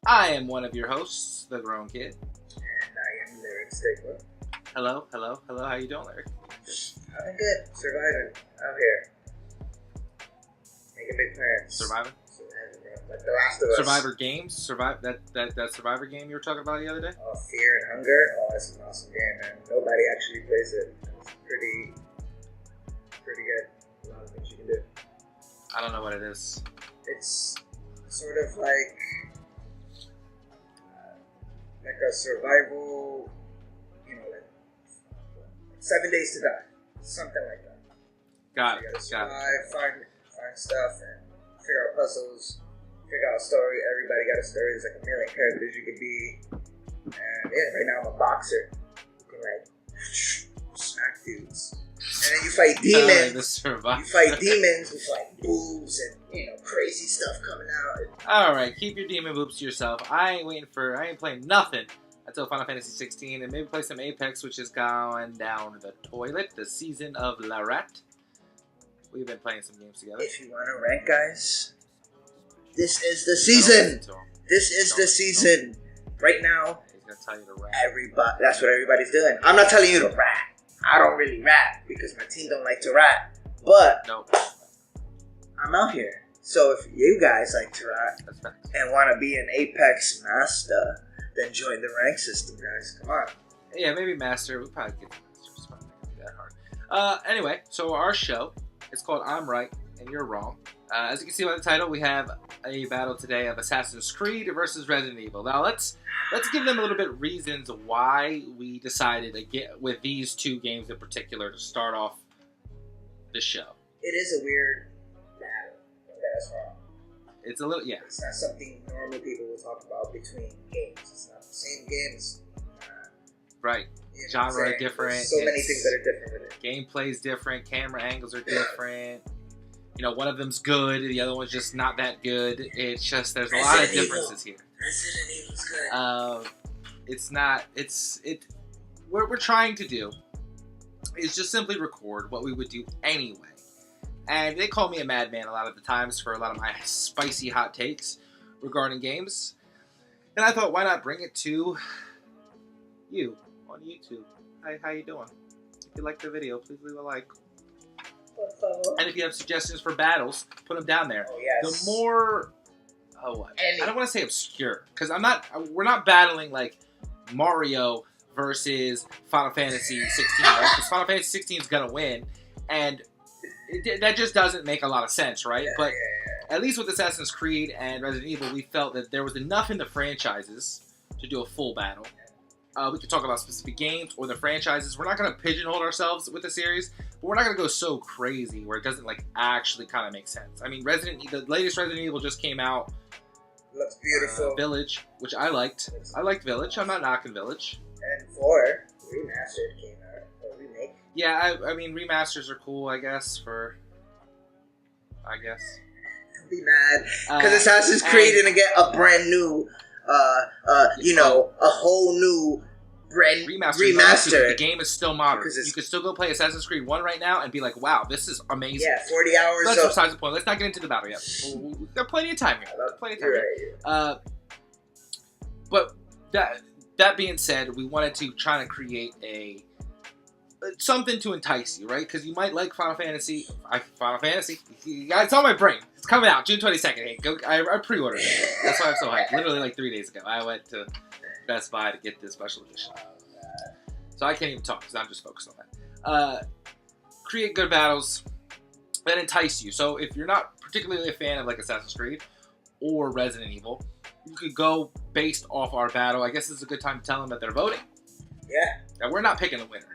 I am one of your hosts, The Grown Kid. And I am Lyric Stigma. Hello. How you doing, Lyric? I'm good. Surviving out here. Making big plans. Surviving? Like The Last of Us. Survivor games? That Survivor game you were talking about the other day? Oh, Fear and Hunger. Oh, that's an awesome game, man. Nobody actually plays it. It's pretty good. A lot of things you can do. I don't know what it is. It's sort of like a survival, like 7 Days to Die, something like that. Got You it. gotta survive, find stuff, and figure out puzzles, figure out a story. Everybody got a story. There's like a million characters you could be. And yeah, right now I'm a boxer. You can like smack dudes. And then you fight demons. You fight demons with like boobs and crazy stuff coming out. Alright, keep your demon boobs to yourself. I ain't playing nothing until Final Fantasy 16 and maybe play some Apex, which is going down the toilet. The season of La Rat. We've been playing some games together. If you want to rank, guys, this is the season. This is the season. Right now, he's gonna tell you to rap. That's what everybody's doing. I'm not telling you to rap. I don't really rap because my team don't like to rap. But nope. I'm out here. So if you guys like to rap and want to be an Apex master, then join the rank system, guys. Come on. Yeah, maybe master. We probably get the master. It's probably not gonna be that hard. Anyway, so our show is called I'm Right and You're Wrong. As you can see by the title, we have a battle today of Assassin's Creed versus Resident Evil. Now let's give them a little bit reasons why we decided to get with these two games in particular to start off the show. It is a weird battle. That's wrong. It's a little, yeah. It's not something normal people will talk about between games. It's not the same games. Right. Genre different. There's so many things that are different with it. Gameplay's different. Camera angles are different. One of them's good. The other one's just not that good. It's just there's a lot of differences here. Resident Evil's good. It's not. What we're trying to do is just simply record what we would do anyway. And they call me a madman a lot of the times for a lot of my spicy hot takes regarding games. And I thought, why not bring it to you on YouTube? Hi, how you doing? If you like the video, please leave a like. And if you have suggestions for battles, put them down there. Oh, yes. The more, I don't want to say obscure, because we're not battling like Mario versus Final Fantasy 16, right? Because Final Fantasy 16 is gonna win, and that just doesn't make a lot of sense, right? But at least with Assassin's Creed and Resident Evil, we felt that there was enough in the franchises to do a full battle. We could talk about specific games or the franchises. We're not going to pigeonhole ourselves with the series, but we're not going to go so crazy where it doesn't actually kind of make sense. I mean, the latest Resident Evil just came out. Looks beautiful. Village, which I liked. I liked Village. I'm not knocking Village. And 4 Remastered came out. A remake. Yeah, I mean, remasters are cool, I guess. Don't be mad because Assassin's Creed didn't get a brand new. A whole new remaster. The game is still modern. You can still go play Assassin's Creed 1 right now and be like, wow, this is amazing. Yeah, 40 hours. That's besides the point. Let's not get into the battle yet. We've got plenty of time here. But that being said, we wanted to try to create something to entice you, right? Because you might like Final Fantasy. It's on my brain. It's coming out June 22nd. Hey, I pre-ordered it. That's why I'm so hyped. Literally like 3 days ago, I went to Best Buy to get this special edition. So I can't even talk because I'm just focused on that. Create good battles that entice you. So if you're not particularly a fan of like Assassin's Creed or Resident Evil, you could go based off our battle. I guess this is a good time to tell them that they're voting. Yeah. Now we're not picking a winner.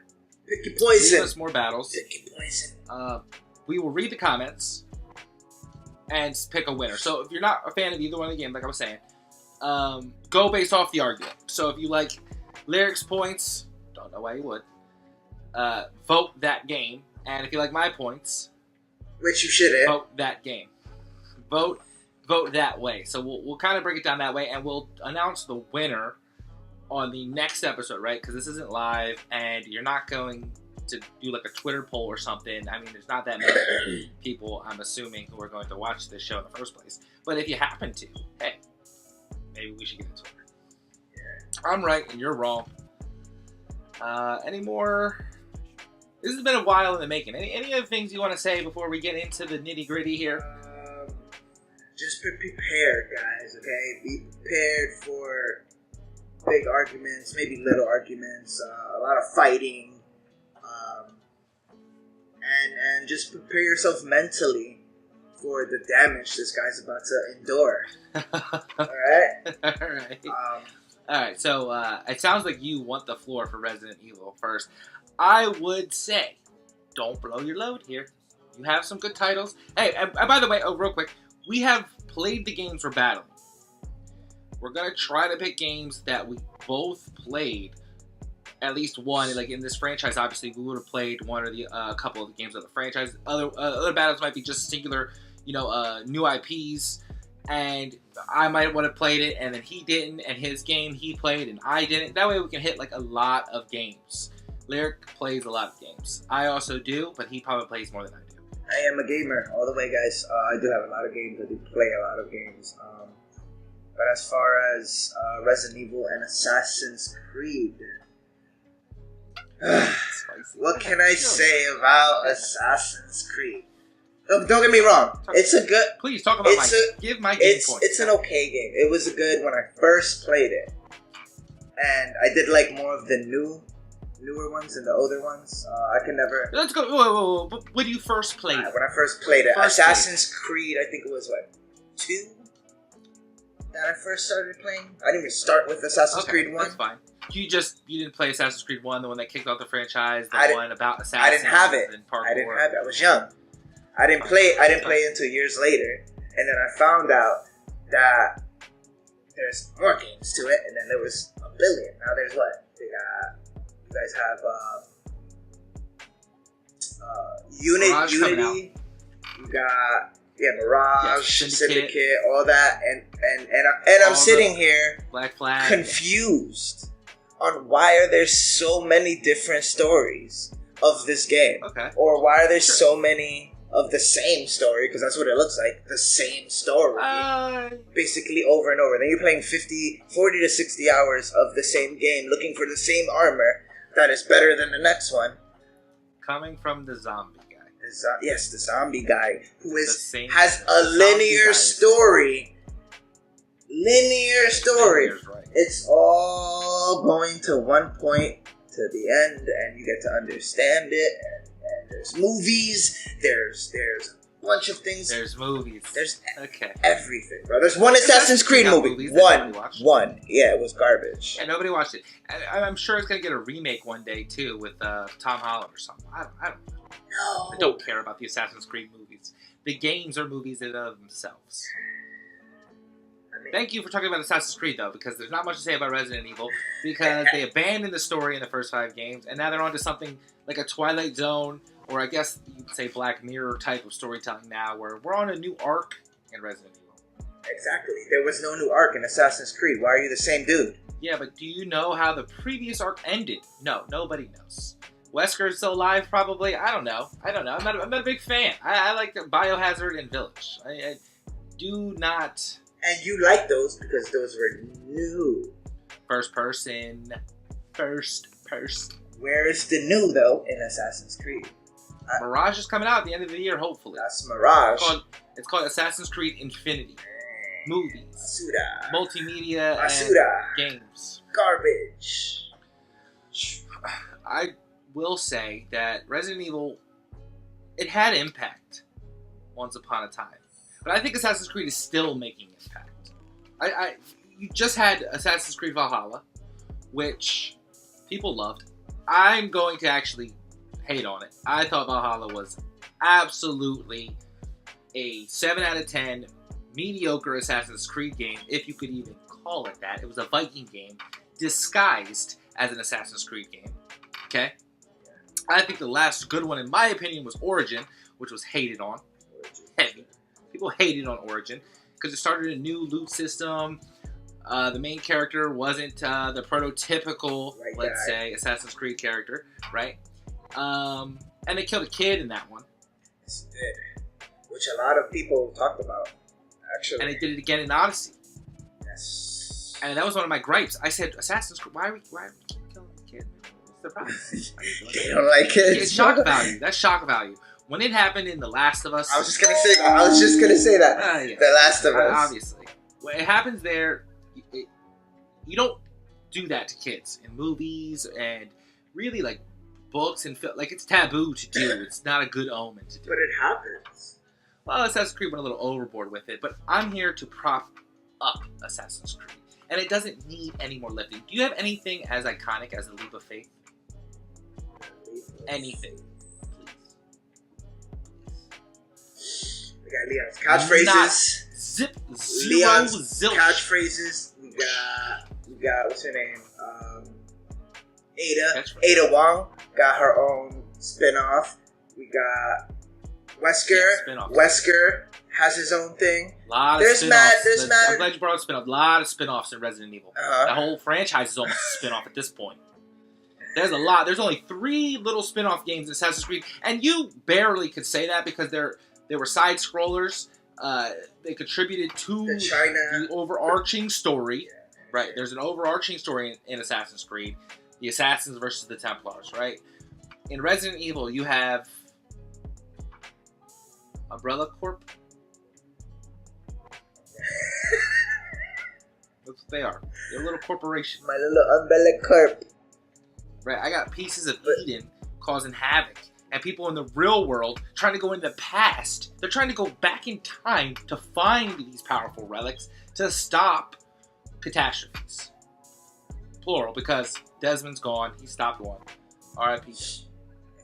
Pick your poison. Leave us more battles. Pick your poison. We will read the comments and pick a winner. So if you're not a fan of either one of the games, like I was saying, go based off the argument. So if you like Lyric's points, don't know why you would, vote that game. And if you like my points, which you shouldn't, vote that game. Vote that way. So we'll kind of break it down that way, and we'll announce the winner on the next episode, right? Because this isn't live, and you're not going to do like a Twitter poll or something. I mean, there's not that many people, I'm assuming, who are going to watch this show in the first place. But if you happen to, hey, maybe we should get into it. Yeah. I'm right and you're wrong. Any more? This has been a while in the making. Any other things you want to say before we get into the nitty gritty here? Just be prepared, guys. Okay, be prepared for big arguments, maybe little arguments, a lot of fighting, and just prepare yourself mentally for the damage this guy's about to endure. All right. All right. All right. So it sounds like you want the floor for Resident Evil first. I would say, don't blow your load here. You have some good titles. Hey, and by the way, real quick, we have played the games we're battling. We're gonna try to pick games that we both played, at least one. Like in this franchise, obviously, we would have played one or the couple of the games of the franchise. Other battles might be just singular, new IPs. And I might want to played it, and then he didn't, and his game he played, and I didn't. That way, we can hit like a lot of games. Lyric plays a lot of games. I also do, but he probably plays more than I do. I am a gamer all the way, guys. I do have a lot of games. I do play a lot of games. But as far as Resident Evil and Assassin's Creed, what can I say about Assassin's Creed? Don't get me wrong. It's a good. Please talk about give my game points. It's an okay game. It was good when I first played it, and I did like more of the newer ones and the older ones. I can never. Let's go. Whoa. When you first played it? When I first played it, Assassin's Creed. I think it was 2 that I first started playing. I didn't even start with Assassin's Creed 1. That's fine. You didn't play Assassin's Creed 1, the one that kicked off the franchise, the one about assassins. I didn't have it. I was young. I didn't play until years later, and then I found out that there's more games to it, and then there was a billion. Now there's what? You guys have Unity. You got Mirage, Syndicate, all that, and I'm sitting here Black Flag, confused on why are there so many different stories of this game, or why are there so many of the same story, because that's what it looks like, the same story, basically over and over. Then you're playing 40 to 60 hours of the same game, looking for the same armor that is better than the next one. Coming from the zombie guy. The zombie guy, who has a linear story. Linear story. Right. It's all going to one point to the end, and you get to understand it, and there's movies, there's a bunch of things. There's movies. There's everything, bro. There's one Assassin's Creed movie. One. Yeah, it was garbage. Yeah, nobody watched it. I'm sure it's gonna get a remake one day too with Tom Holland or something. I don't know. No. I don't care about the Assassin's Creed movies. The games are movies in and of themselves. Thank you for talking about Assassin's Creed, though, because there's not much to say about Resident Evil, because they abandoned the story in the first 5 games, and now they're on to something like a Twilight Zone, or I guess you could say Black Mirror type of storytelling now, where we're on a new arc in Resident Evil. Exactly. There was no new arc in Assassin's Creed. Why are you the same dude? Yeah, but do you know how the previous arc ended? No, nobody knows. Wesker's still alive, probably. I don't know. I'm not a big fan. I like Biohazard and Village. I do not... And you like those because those were new. First person. Where is the new, though, in Assassin's Creed? Mirage is coming out at the end of the year, hopefully. That's Mirage. It's called Assassin's Creed Infinity. Movies. Masuda. Multimedia Masuda. And games. Garbage. I will say that Resident Evil, it had impact once upon a time. But I think Assassin's Creed is still making impact. You just had Assassin's Creed Valhalla, which people loved. I'm going to actually hate on it. I thought Valhalla was absolutely a 7 out of 10 mediocre Assassin's Creed game, if you could even call it that. It was a Viking game disguised as an Assassin's Creed game. Okay? I think the last good one, in my opinion, was Origin, which was hated on. Heavy. People hated on Origin because it started a new loot system. The main character wasn't the prototypical, let's say, Assassin's Creed character, right? And they killed a kid in that one. Yes, it did. Which a lot of people talked about, actually. And they did it again in Odyssey. Yes. And that was one of my gripes. I said, Assassin's Creed, why are we killing the kid? What's the problem? They don't like it. It's shock value. That's shock value. When it happened in The Last of Us... I was just going to say that. Yeah. The Last of Us. Obviously. When it happens there, you don't do that to kids in movies and really like books and film. Like, it's taboo to do. It's not a good omen to do. But it happens. Well, Assassin's Creed went a little overboard with it, but I'm here to prop up Assassin's Creed. And it doesn't need any more lifting. Do you have anything as iconic as the Leap of Faith? Anything. We got Leon's catchphrases. Zip, zero, Leon's zilch. catchphrases. We got what's her name? Ada. Catchphrase. Ada Wong got her own spin-off. We got Wesker. Yeah, spin-off. Wesker has his own thing. There's There's mad. I'm glad you brought up spin-off. A lot of spin-offs in Resident Evil. The whole franchise is almost a spin-off at this point. There's a lot. There's only 3 little spin-off games in Assassin's Creed, and you barely could say that because they were side scrollers. They contributed to the overarching story. Right. There's an overarching story in Assassin's Creed. The Assassins versus the Templars, right? In Resident Evil, you have Umbrella Corp. That's what they are. They're a little corporation. My little Umbrella Corp. Right. I got Pieces of Eden causing havoc. And people in the real world trying to go in the past. They're trying to go back in time to find these powerful relics to stop catastrophes. Plural, because Desmond's gone. He stopped one. R.I.P.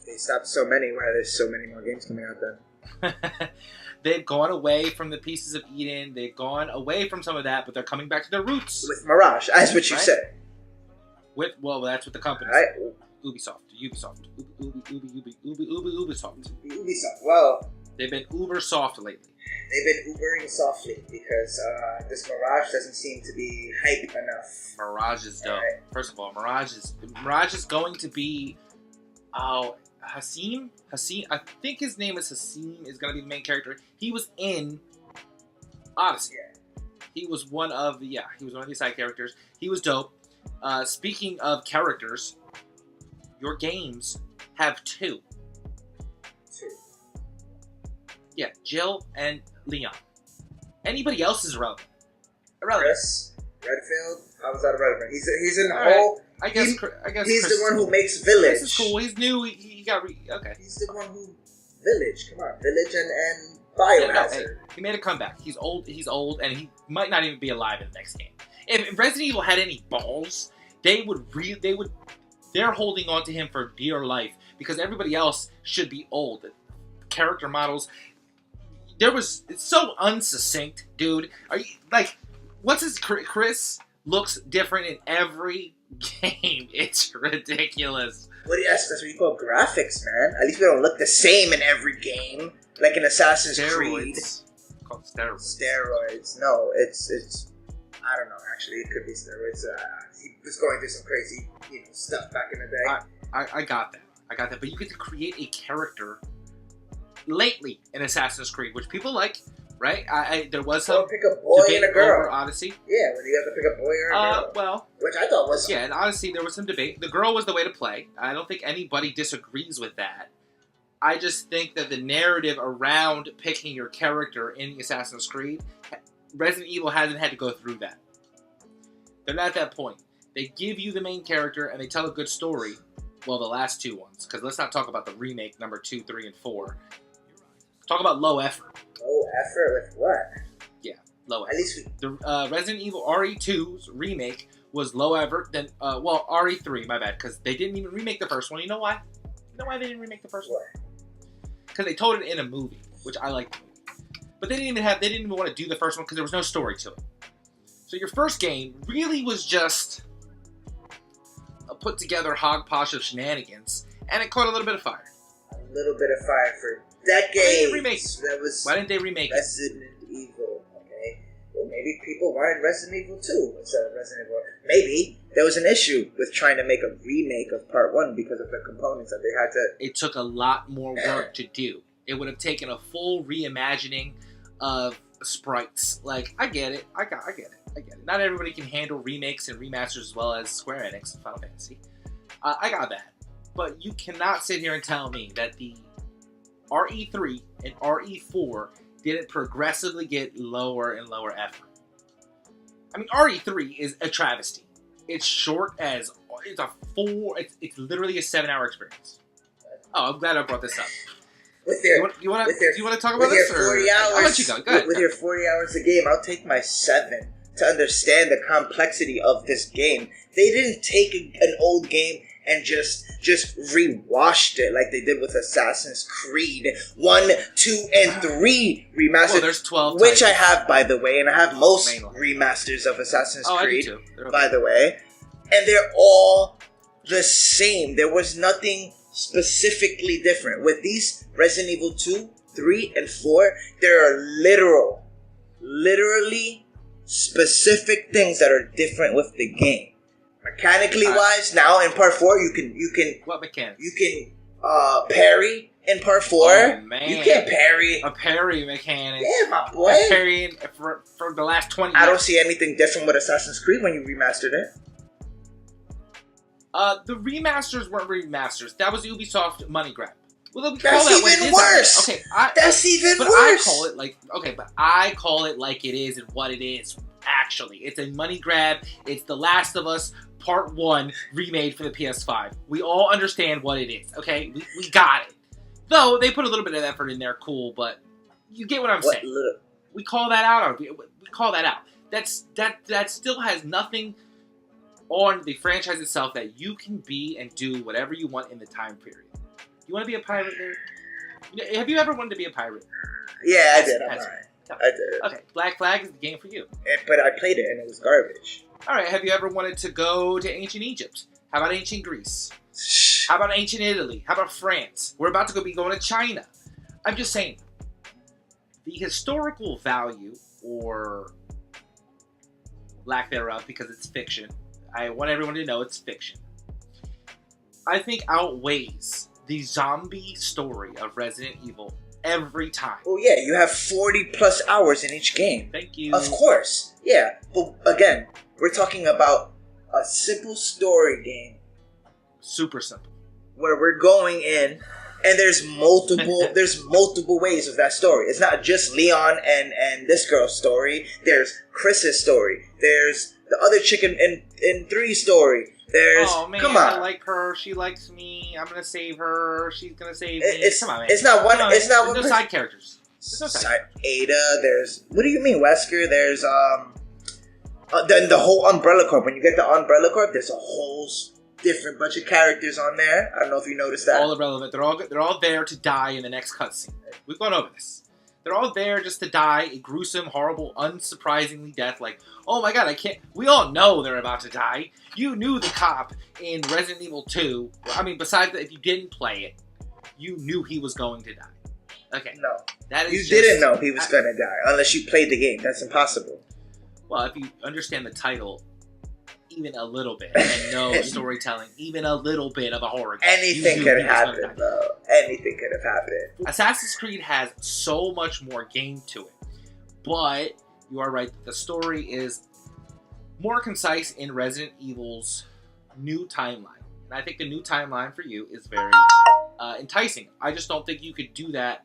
They stopped so many. Why there's so many more games coming out then? They've gone away from the Pieces of Eden. They've gone away from some of that, but they're coming back to their roots. With Mirage. That's what you said. Well, that's what the company right. said. Ubisoft. Ubisoft. Well, they've been uber soft lately. They've been ubering softly because this Mirage doesn't seem to be hype enough. Mirage is dope. Right. First of all, Mirage is going to be Hassim. I think his name is Hassim. Is going to be the main character. He was in Odyssey. Yeah. He was one of the side characters. He was dope. Speaking of characters, your games have 2. Yeah, Jill and Leon. Anybody else is irrelevant. Chris Redfield? How was that irrelevant? He's in the whole... I guess he's Chris, the one who makes Village. This is cool. He's new. He got... Okay. He's the one who... Village. Come on. Village and Biohazard. He made a comeback. He's old, and he might not even be alive in the next game. If Resident Evil had any balls, they're holding on to him for dear life because everybody else should be old. Character models... it's so unsuccinct, dude. Are you like, what's his Chris looks different in every game. It's ridiculous. Well, yes, that's what you call graphics, man. At least we don't look the same in every game, like in Assassin's Creed. Called steroids. Steroids. No, it's. I don't know. Actually, it could be steroids. He was going through some crazy, stuff back in the day. I got that. But you get to create a character lately in Assassin's Creed, which people like, right? There was some pick a boy debate and a girl. over Odyssey. Yeah, when you have to pick a boy or a girl. Well, which I thought was... Yeah, in Odyssey there was some debate. The girl was the way to play. I don't think anybody disagrees with that. I just think that the narrative around picking your character in Assassin's Creed, Resident Evil hasn't had to go through that. They're not at that point. They give you the main character and they tell a good story. Well, the last 2 ones. Because let's not talk about the remake, number 2, 3, and 4. Talk about low effort. Low effort with what? Yeah, low effort. At least the Resident Evil RE2's remake was low effort. Then, RE3, my bad, because they didn't even remake the first one. You know why? You know why they didn't remake the first one? Because they told it in a movie, which I liked the movie. But they didn't even want to do the first one because there was no story to it. So your first game really was just a put together hogposh of shenanigans, and it caught a little bit of fire. A little bit of fire for decades. Why didn't they remake Resident Evil? Okay, well maybe people wanted Resident Evil 2 instead of Resident Evil. Maybe there was an issue with trying to make a remake of Part 1 because of the components that they had to. It took a lot more work to do. It would have taken a full reimagining of sprites. Like, I get it. I get it. I get it. Not everybody can handle remakes and remasters as well as Square Enix and Final Fantasy. I got that. But you cannot sit here and tell me that the RE3 and RE4 didn't progressively get lower and lower effort. I mean, RE3 is a travesty. It's short as it's literally a 7-hour experience. Oh, I'm glad I brought this up. With your, do you want to talk about this? With your 40 hours, I'll let you go. Go ahead. With your 40 hours a game, I'll take my 7 to understand the complexity of this game. They didn't take an old game and just rewashed it like they did with Assassin's Creed 1, 2, and 3 remastered. Well, there's 12 which titles. I have, by the way, and I have most remasters of Assassin's Creed, I do too. by the way. And they're all the same. There was nothing specifically different. With these Resident Evil 2, 3, and 4, there are literally specific things that are different with the game. Mechanically wise, now in part 4 you can what mechanics? You can parry in part 4. Oh, man. You can parry. A parry mechanic. Yeah, my boy. Parrying for the last 20 years. I don't see anything different with Assassin's Creed when you remastered it. The remasters weren't remasters. That was Ubisoft money grab. Well, we That's call that even worse. Okay, That's even worse. I call it like it is and what it is. Actually, it's a money grab. It's The Last of Us Part 1 remade for the PS5. We all understand what it is. Okay, we got it. Though they put a little bit of effort in there, cool. But you get what I'm saying. Little? We call that out. We call that out. That still has nothing on the franchise itself that you can be and do whatever you want in the time period. You want to be a pirate, dude? Have you ever wanted to be a pirate? Yeah, I did. I did. Okay, Black Flag is the game for you. But I played it and it was garbage. Alright, have you ever wanted to go to ancient Egypt? How about ancient Greece? How about ancient Italy? How about France? We're about to be going to China. I'm just saying, the historical value, or lack thereof, because it's fiction, I want everyone to know it's fiction, I think outweighs the zombie story of Resident Evil every time. Well, yeah, you have 40 plus hours in each game. Thank you. Of course, yeah. But again, we're talking about a simple story game. Super simple. Where we're going in, and there's multiple ways of that story. It's not just Leon and this girl's story. There's Chris's story. There's the other chick in 3 story. There's, oh man, come on. I like her. She likes me. I'm gonna save her. She's gonna save me. Come on, man. It's not one. It's not one. There's no side characters. There's no side. Ada. There's. What do you mean, Wesker? There's then the whole Umbrella Corp. When you get the Umbrella Corp, there's a whole different bunch of characters on there. I don't know if you noticed that. All irrelevant. They're all there to die in the next cutscene. We've gone over this. They're all there just to die a gruesome, horrible, unsurprisingly death. Like, oh my god, I can't. We all know they're about to die. You knew the cop in Resident Evil 2. I mean, besides that, if you didn't play it, you knew he was going to die. Okay. No. That is you didn't know he was going to die unless you played the game. That's impossible. Well, if you understand the title even a little bit and know storytelling, even a little bit of a horror game, anything could happen, bro. Anything could have happened. Assassin's Creed has so much more game to it, but you are right that the story is more concise in Resident Evil's new timeline. And I think the new timeline for you is very enticing. I just don't think you could do that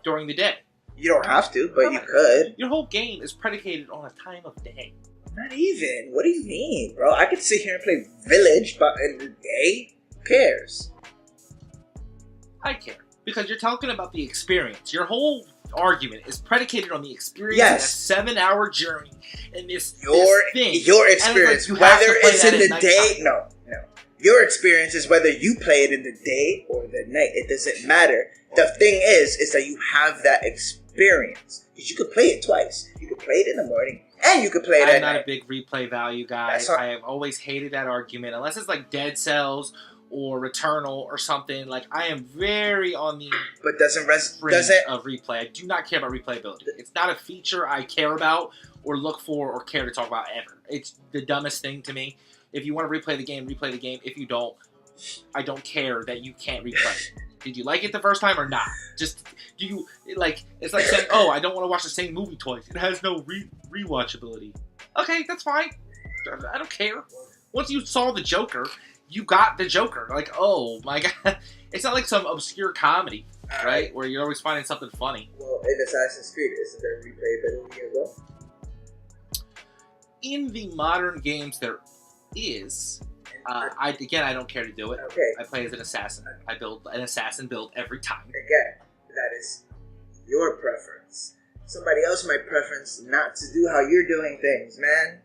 during the day. You don't have to, but you could. Your whole game is predicated on a time of day. Not even. What do you mean, bro? I could sit here and play Village, but in the day, who cares? I care. Because you're talking about the experience. Your whole argument is predicated on the experience of a 7-hour journey in this thing. Your experience, like whether it's in the day, no. Your experience is whether you play it in the day or the night. It doesn't matter. The thing is that you have that experience. Because you could play it twice. You could play it in the morning, and you could play it at night. I'm not a big replay value guy. I have always hated that argument. Unless it's like Dead Cells or Returnal or something. Like, I am very on the fringe of replay. I do not care about replayability. It's not a feature I care about or look for or care to talk about ever. It's the dumbest thing to me. If you want to replay the game, replay the game. If you don't, I don't care that you can't replay it. Did you like it the first time or not? Just do you like? It's like saying, "Oh, I don't want to watch the same movie twice. It has no rewatchability." Okay, that's fine. I don't care. Once you saw the Joker, you got the Joker. Like, oh my god, it's not like some obscure comedy, right? Where you're always finding something funny. Well, in Assassin's Creed, isn't there replayability as well? In the modern games, there is. I don't care to do it. Okay. I play as an assassin. I build an assassin build every time. Again, that is your preference. Somebody else might preference not to do how you're doing things, man.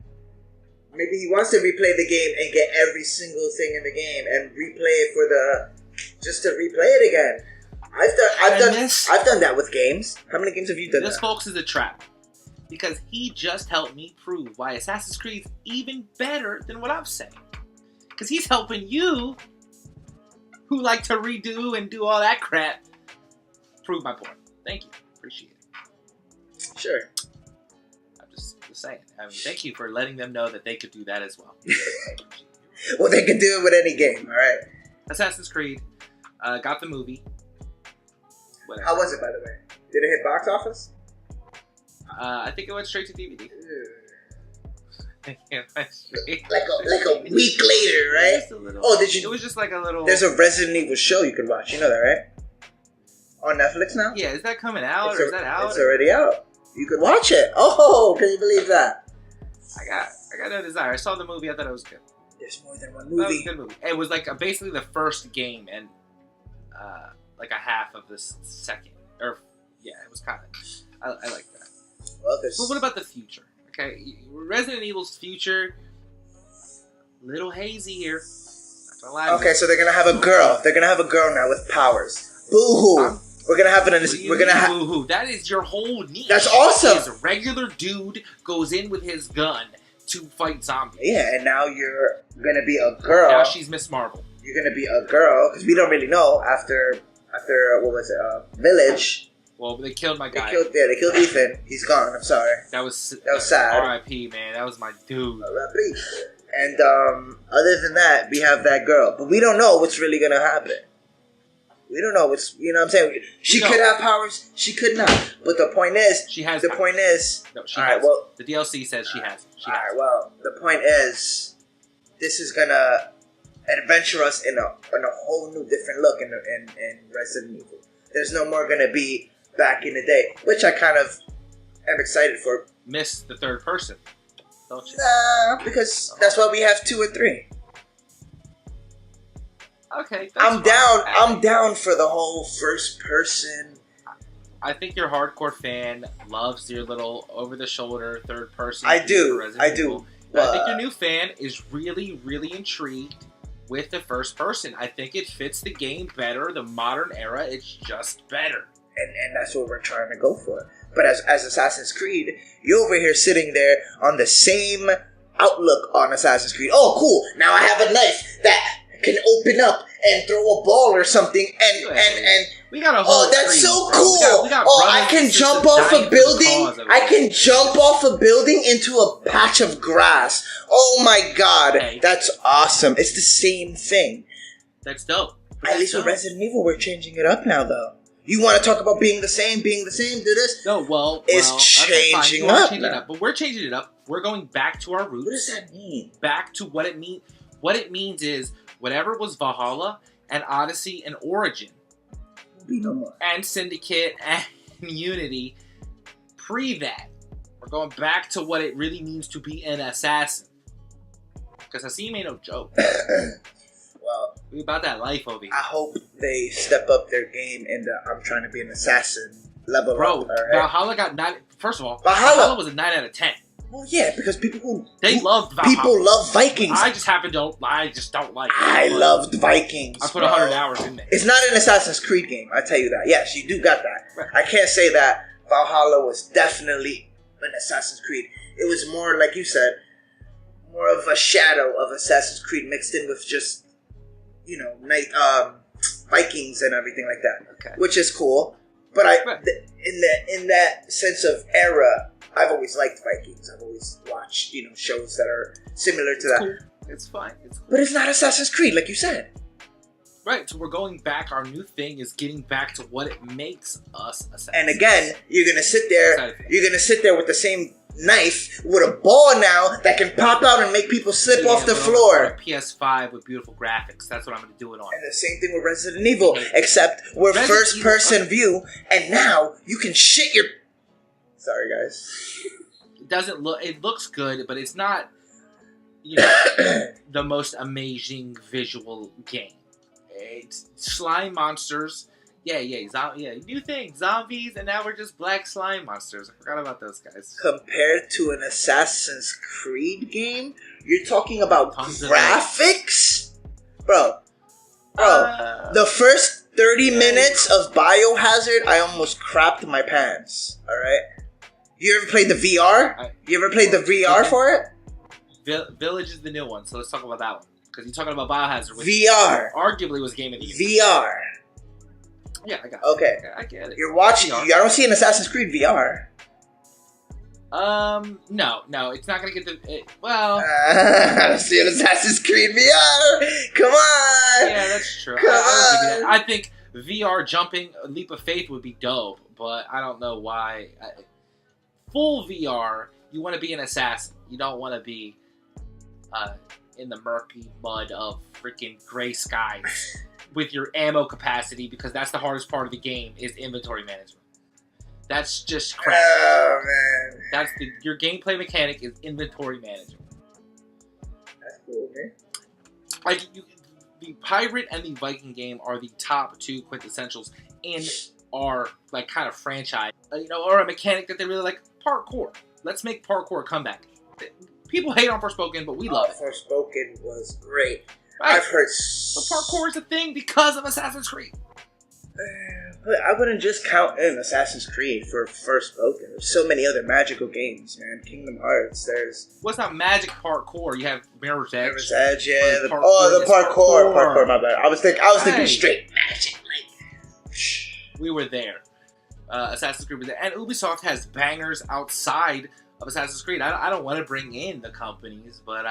Maybe he wants to replay the game and get every single thing in the game and replay it just to replay it again. I've done that with games. How many games have you done? This, folks, is a trap. Because he just helped me prove why Assassin's Creed is even better than what I'm saying. Because he's helping you, who like to redo and do all that crap, prove my point. Thank you. Appreciate it. Sure. I'm just saying. I mean, thank you for letting them know that they could do that as well. Well, they can do it with any game, alright? Assassin's Creed. Got the movie. Whatever. How was it, by the way? Did it hit box office? I think it went straight to DVD. Like a week later, right? Did you? It was just like a little. There's a Resident Evil show you can watch. You know that, right? On Netflix now. Yeah, is that coming out or is that out? It's already out. You can watch it. Oh, can you believe that? I got no desire. I saw the movie. I thought it was good. There's more than one That was movie. a good movie. It was like basically the first game and like a half of this second. Or yeah, it was kind of. I like that. Well, but what about the future? Okay, Resident Evil's future, little hazy here. Not gonna lie to Okay, you. so they're gonna have a girl. They're gonna have a girl now with powers. Boo-hoo. We're gonna have an. We're gonna have. Boo-hoo. That is your whole niche. That's awesome. Is a regular dude goes in with his gun to fight zombies. Yeah, and now you're gonna be a girl. Now she's Miss Marvel. You're gonna be a girl because we don't really know after what was it? Village. Well, they killed my guy. They killed Ethan. He's gone. I'm sorry. That was sad. R.I.P. Man, that was my dude. R.I.P. And other than that, we have that girl, but we don't know what's really gonna happen. We don't know what's. You know what I'm saying? She could have powers. She could not. But the point is, she has. The powers. point is. No, she all has. right. Well, the DLC says she has. All right. Well, the point is, this is gonna adventure us in a whole new different look in Resident Evil. There's no more gonna be back in the day, which I kind of am excited for. Miss the third person, don't you? Nah, because that's why we have 2 and 3. Okay, I'm down. I'm down for the whole first person. I think your hardcore fan loves your little over-the-shoulder third person. I do. I think your new fan is really, really intrigued with the first person. I think it fits the game better. The modern era, it's just better. And that's what we're trying to go for. But as Assassin's Creed, you're over here sitting there on the same outlook on Assassin's Creed. Oh, cool. Now I have a knife that can open up and throw a ball or something. And we got a whole that's tree, so bro. cool. We got I can jump off a building. I can jump off a building into a patch of grass. Oh my god. Hey. That's awesome. It's the same thing. That's dope. At least with Resident Evil, we're changing it up now, though. You want to talk about being the same, do this? No, well, it's changing up now. But we're changing it up. We're going back to our roots. What does that mean? Back to what it means. What it means is whatever was Valhalla and Odyssey and Origin, will be no more. And Syndicate and Unity, pre that, we're going back to what it really means to be an assassin. Because Hassim ain't no joke. Well, we about that life over here. I hope they step up their game in the I'm trying to be an assassin level. Bro, up, right? Valhalla got 9. First of all, Valhalla was a 9 out of 10. Well, yeah, because people loved Valhalla. People love Vikings. I just don't like it. I loved Vikings. I put 100 hours in there. It's not an Assassin's Creed game, I tell you that. Yes, you do got that. Right. I can't say that Valhalla was definitely an Assassin's Creed. It was more, like you said, more of a shadow of Assassin's Creed mixed in with just, Vikings and everything like that. Okay. Which is cool. But in that sense of era, I've always liked Vikings. I've always watched, shows that are similar to that. Cool. It's fine. It's cool. But it's not Assassin's Creed, like you said. Right, so we're going back. Our new thing is getting back to what it makes us assassins. And again, you're gonna sit there. You're gonna sit there with the same knife with a ball now that can pop out and make people slip off the floor. On a PS5 with beautiful graphics. That's what I'm gonna do it on. And the same thing with Resident Evil, except we're first-person view, and now you can shit your. Sorry, guys. It doesn't look. It looks good, but it's not. You know, the most amazing visual game. It's slime monsters. Yeah, new thing. Zombies, and now we're just black slime monsters. I forgot about those guys. Compared to an Assassin's Creed game, you're talking about graphics? Bro, the first 30 minutes of Biohazard, I almost crapped my pants. Alright? You ever played the VR? You ever played the VR for it? Village is the new one, so let's talk about that one. Because you're talking about Biohazard, which VR arguably was game of the year. VR. Yeah, I got it. Okay. I get it. You're watching. I don't see an Assassin's Creed VR. No, it's not gonna get the. I don't see an Assassin's Creed VR. Come on. Yeah, that's true. Come on. I think VR jumping a leap of faith would be dope, but I don't know why. Full VR, you want to be an assassin. You don't want to be in the murky mud of freaking gray skies with your ammo capacity, because that's the hardest part of the game is inventory management. That's just crap. Oh man. That's your gameplay mechanic is inventory management. That's cool, man. Like the pirate and the Viking game are the top two quintessentials in our like kind of franchise, or a mechanic that they really like. Parkour. Let's make parkour a comeback. People hate on Forspoken, but we love it. Forspoken was great. Right. I've heard. But parkour is a thing because of Assassin's Creed. But I wouldn't just count in Assassin's Creed for Forspoken. There's so many other magical games, man. Kingdom Hearts. There's. What's not magic parkour? You have Mirror's Edge. Mirror's Edge, yeah. The parkour. My bad. I was thinking straight magic. We were there. Assassin's Creed was there, and Ubisoft has bangers outside of Assassin's Creed. I don't want to bring in the companies, but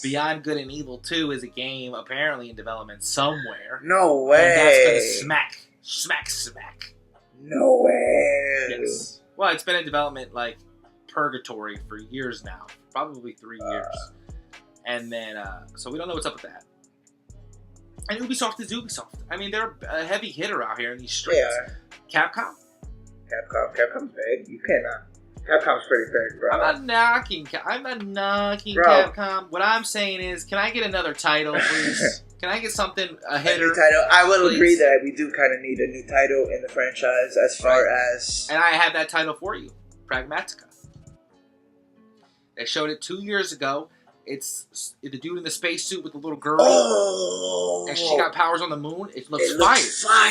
Beyond Good and Evil 2 is a game apparently in development somewhere. No way. And that's gonna smack. No way. Yes. Well, it's been in development like purgatory for years now, probably 3 years, and then so we don't know what's up with that. And Ubisoft is Ubisoft. I mean, they're a heavy hitter out here in these streets. Yeah. Capcom's big. You cannot. Capcom's pretty big, bro. I'm not knocking Capcom. What I'm saying is, can I get another title, please? Can I get something, a hitter? A new title. I will agree that we do kind of need a new title in the franchise as far as... And I have that title for you. Pragmatica. They showed it 2 years ago. It's the dude in the spacesuit with the little girl. Oh. And she got powers on the moon. It looks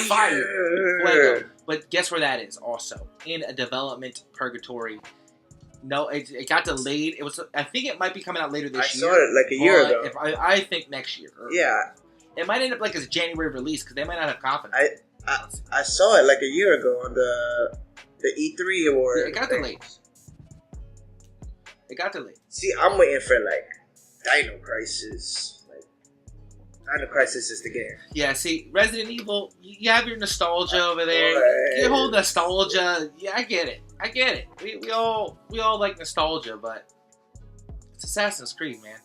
fire. But guess where that is also? In a development purgatory. No, it got delayed. I think it might be coming out later this year. I saw it like a year ago. I think next year. Yeah. It might end up like as a January release because they might not have confidence. I saw it like a year ago on the E3 award. Yeah, it got delayed. See, I'm waiting for like Dino Crisis. Like, Dino Crisis is the game. Yeah, see, Resident Evil, you have your nostalgia over there. Your whole nostalgia. Yeah, I get it. We all like nostalgia, but it's Assassin's Creed, man.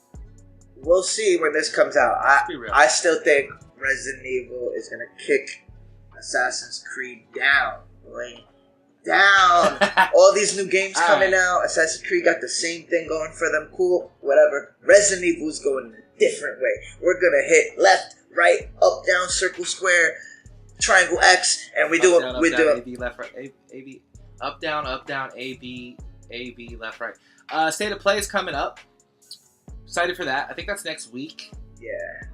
We'll see when this comes out. I still think Resident Evil is gonna kick Assassin's Creed down, boy. Down. All these new games coming out. Assassin's Creed got the same thing going for them. Cool, whatever. Resident Evil's going in a different way. We're gonna hit left, right, up, down, circle, square, triangle, X, and we do it. AB, left, right. AB, up, down, AB, left, right. State of Play is coming up. Excited for that. I think that's next week. Yeah.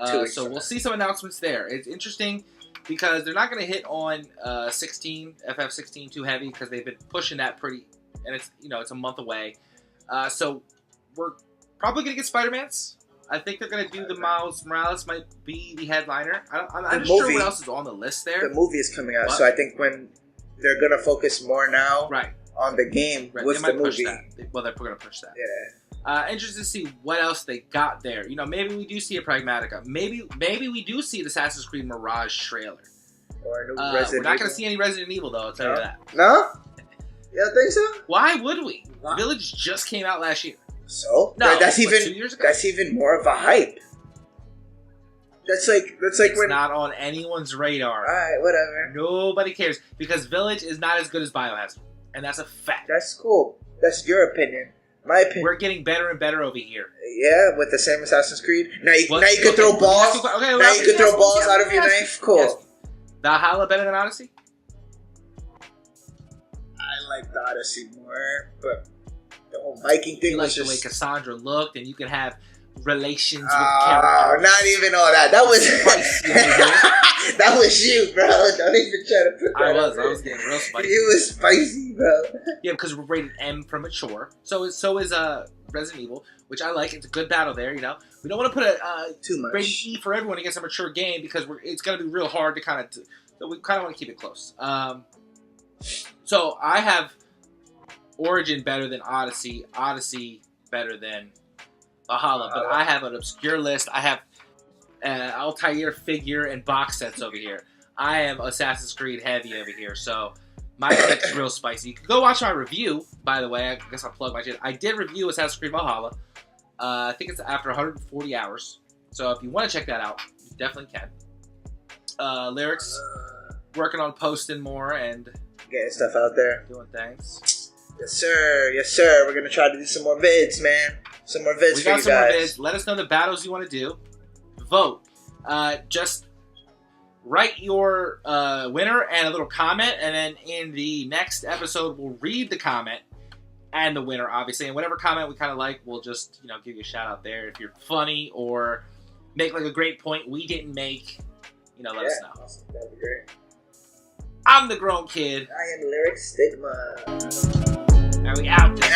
2 weeks. So we'll see some announcements there. It's interesting. Because they're not going to hit on FF16 too heavy because they've been pushing that pretty, and it's a month away. So we're probably going to get Spider-Man's. I think they're going to do the Miles Morales might be the headliner. I'm not sure what else is on the list there. The movie is coming out, so I think when they're going to focus more now on the game with the movie. Well, they're going to push that. Yeah. Interested to see what else they got there. You know, maybe we do see a Pragmatica. Maybe we do see the Assassin's Creed Mirage trailer. Or a new We're Resident not going to Evil. see any Resident Evil, though, I'll tell you that. No? You don't think so? Why would we? Why? Village just came out last year. So? No, that's what, even 2 years ago? That's even more of a hype. That's like It's when not on anyone's radar. alright, whatever. Nobody cares because Village is not as good as Biohazard, and that's a fact. That's cool. That's your opinion. My opinion. We're getting better and better over here. Yeah, with the same Assassin's Creed. Now you What? can throw Okay, balls. okay, Now you can throw balls out of your yes. knife. Cool. Yes. Valhalla better than Odyssey? I like the Odyssey more, but the whole Viking thing You was like the way just. Cassandra looked, and you can have relations with Oh, characters. not even all that. That was Spicy, man. that was you, bro. Don't even try to put that. I up was there. getting real spicy. It was spicy, bro. Yeah, because we're rated M for mature. So is Resident Evil, which I like. It's a good battle there. You know, we don't want to put a Too much. rated E for everyone against a mature game because it's going to be real hard to kind of. So we kind of want to keep it close. So I have Origin better than Odyssey. Odyssey better than Valhalla. But I have an obscure list. I have Altair figure and box sets over here. I am Assassin's Creed heavy over here. So my pick's real spicy. You can go watch my review, by the way. I guess I'll plug my shit. I did review Assassin's Creed Valhalla. I think it's after 140 hours. So if you want to check that out, you definitely can. Lyrics, working on posting more and Getting stuff out there. doing things. Yes, sir. Yes, sir. We're gonna try to do some more vids, man. Some more vids We for got you some more guys. vids. Let us know the battles you want to do. Vote. Just write your winner and a little comment, and then in the next episode, we'll read the comment and the winner, obviously. And whatever comment we kind of like, we'll just give you a shout out there. If you're funny or make like a great point we didn't make, let us know. Awesome. That'd be great. I'm the grown kid, I am Lyric Stigma. and we out there.